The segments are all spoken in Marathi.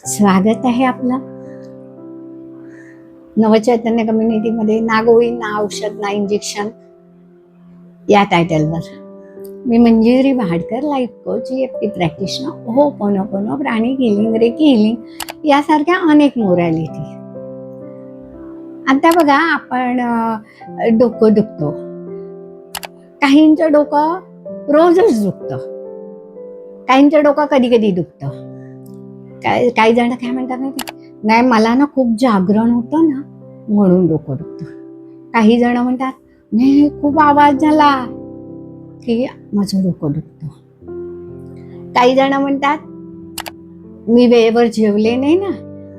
स्वागत आहे आपलं नवचैतन्य कम्युनिटीमध्ये. ना गोळी ना औषध ना इंजेक्शन या टायटलवर मी Manjiri Bhadkar, life coach, EFT practitioner, ho'oponopono, pranic healing, reiki healing यासारख्या अनेक मोरॅलिटी. आता बघा, आपण डोकं दुखतो, काहींचं डोकं रोजच दुखतं, काहींचं डोकं कधी कधी दुखतं. काही जण काय म्हणतात नाही, मला ना खूप जागरण होतं ना म्हणून डोकं दुखतं. काही जण म्हणतात नाही, खूप आवाज झाला की माझं डोकं दुखतं. काही जण म्हणतात मी वेळेवर जेवले नाही ना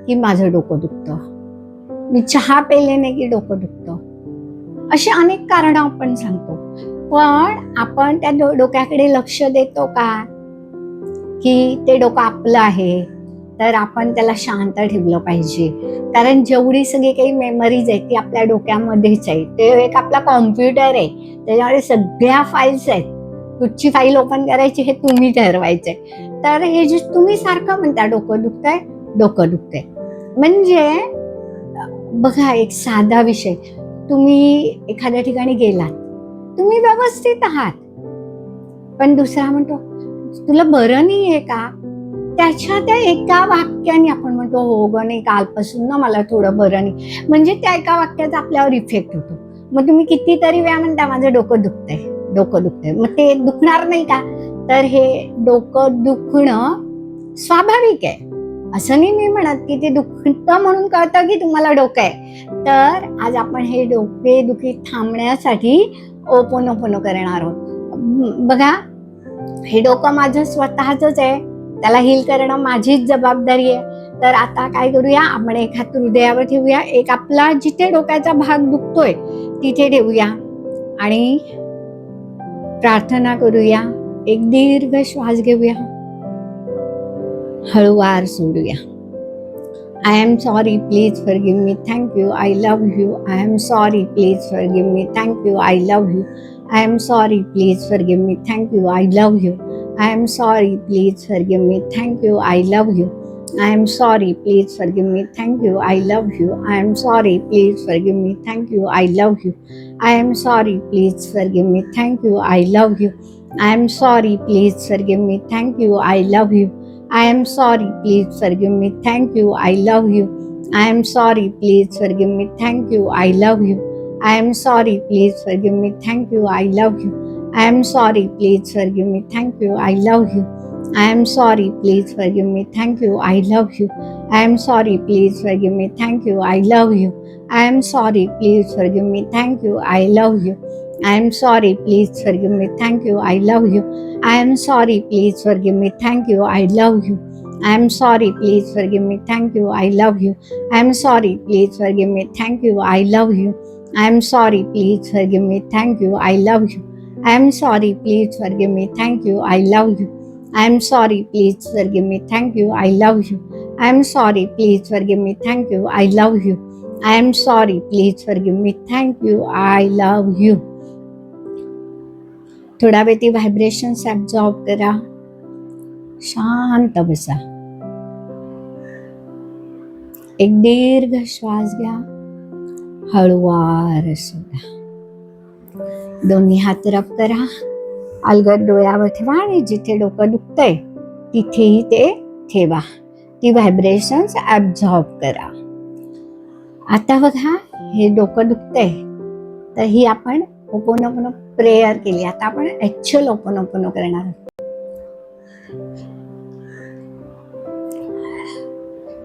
की माझं डोकं दुखतं, मी चहा पेले नाही की डोकं दुखतं. अशी अनेक कारणं आपण सांगतो, पण आपण त्या डोक्याकडे लक्ष देतो का? की ते डोकं आपलं आहे तर आपण त्याला शांत ठेवलं पाहिजे. कारण जेवढी सगळी काही मेमरीज आहे ती आपल्या डोक्यामध्येच आहे. ते एक आपला कॉम्प्युटर आहे, त्याच्यामध्ये सगळ्या फाईल्स आहेत. कुठची फाईल ओपन करायची हे तुम्ही ठरवायचंय. तर हे जे तुम्ही सारखं म्हणता डोकं दुखतंय डोकं दुखतंय, म्हणजे बघा, एक साधा विषय, तुम्ही एखाद्या ठिकाणी गेलात, तुम्ही व्यवस्थित आहात, पण दुसरा म्हणतो तुला बरं नाहीये का? त्याच्या त्या एका वाक्याने आपण म्हणतो हो ग, नाही कालपासून ना मला थोडं बरं नाही, म्हणजे त्या एका वाक्याचा आपल्यावर इफेक्ट होतो. मग तुम्ही कितीतरी वेळा म्हणता माझं डोकं दुखतंय डोकं दुखतंय, मग ते दुखणार नाही का? तर हे डोकं दुखणं स्वाभाविक आहे. असं नाही मी म्हणत की ते दुखतं म्हणून कळतं की तुम्हाला डोकं आहे. तर आज आपण हे डोके दुखी थांबण्यासाठी ओपोनोपोनो करणार आहोत. बघा, हे डोकं माझं स्वतःच आहे, त्याला हील करणं माझीच जबाबदारी आहे. तर आता काय करूया, आपण एक हात हृदयावर ठेवूया, एक आपला जिथे डोक्याचा भाग दुखतोय तिथे ठेवूया आणि प्रार्थना करूया. एक दीर्घ श्वास घेऊया, हळूवार सोडूया. I am sorry, please forgive me, thank you, I love you. I am sorry, please forgive me, thank you, I love you. I am sorry, please forgive me, thank you, I love you. I am sorry, please forgive me, thank you, I love you. I am sorry, please forgive me, thank you, I love you. I am sorry, please forgive me, thank you, I love you. I am sorry, please forgive me, thank you, I love you. I am sorry, please forgive me, thank you, I love you. I am sorry, please forgive me, thank you, I love you. I am sorry, please forgive me, thank you, I love you. I am sorry, please forgive me, thank you, I love you. I am sorry, please forgive me, thank you, I love you. I am sorry, please forgive me, thank you, I love you. I am sorry, please forgive me, thank you, I love you. I am sorry, please forgive me, thank you, I love you. I am sorry, please forgive me, thank you, I love you. I am sorry, please forgive me, thank you, I love you. I am sorry, please forgive me, thank you, I love you. I am sorry, please forgive me, thank you, I love you. I am sorry, please forgive me, thank you, I love you. I am sorry, please forgive me, thank you, I love you. I am sorry, please forgive me, thank you, I love you. I am sorry, please forgive me, thank you, I love you. I am sorry, please forgive me, thank you, I love you. थोडा वेळ ती व्हायब्रेशन्स ॲब्झॉर्ब करा, शांत बसा, एक दीर्घ श्वास घ्या, हळूवार सोडा. दोन्ही हात रब करा, अलगद डोळ्यावर ठेवा आणि जिथे डोकं दुखतंय तिथेही ते ठेवा. ती व्हायब्रेशन्स ॲब्झॉर्ब करा. आता बघा, हे डोकं दुखतंय तर ही आपण ओपोनोपोनो प्रेयर केली. आता आपण ॲक्च्युअल ओपोनोपोनो करणार आहोत.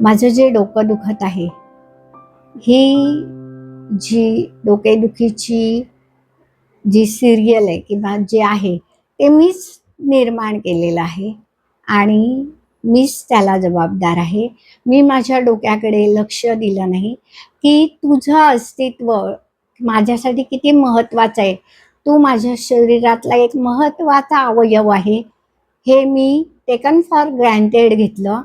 माझं जे डोकं दुखत आहे, ही जी डोकेदुखीची जी सिरियल आहे किंवा जे आहे ते मीच निर्माण केलेलं आहे आणि मीच त्याला जबाबदार आहे. मी माझ्या डोक्याकडे लक्ष दिलं नाही की तुझं अस्तित्व माझ्यासाठी किती महत्त्वाचं आहे. तू माझ्या शरीरातला एक महत्त्वाचा अवयव आहे, हे मी टेकन फॉर ग्रँटेड घेतलं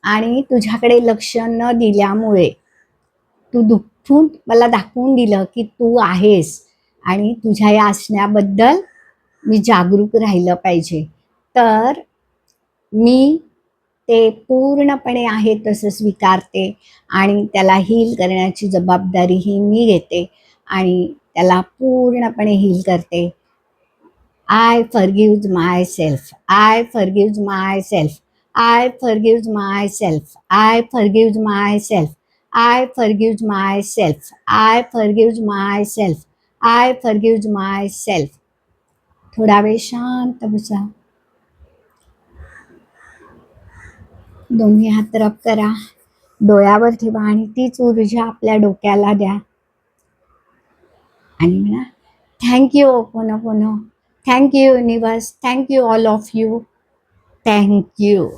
आणि तुझ्याकडे लक्ष न दिल्यामुळे तू दुखून मला दाखवून दिलं की तू आहेस आणि तुझ्या या असण्याबद्दल मी जागरूक राहिलं पाहिजे. तर मी ते पूर्णपणे आहे तसं स्वीकारते आणि त्याला हील करण्याची जबाबदारी ही मी घेते आणि त्याला पूर्णपणे हील करते. I forgive my self, I forgive my self, I forgive my self, I forgive my self, I forgive my self, I forgive my self, I forgive my self. थोडा वेळ शांत बसा. दोन्ही हात रब करा, डोळ्यावर ठेवा आणि तीच ऊर्जा आपल्या डोक्याला द्या आणि म्हणा thank you Ho'oponopono, thank you universe, thank you all of you, thank you.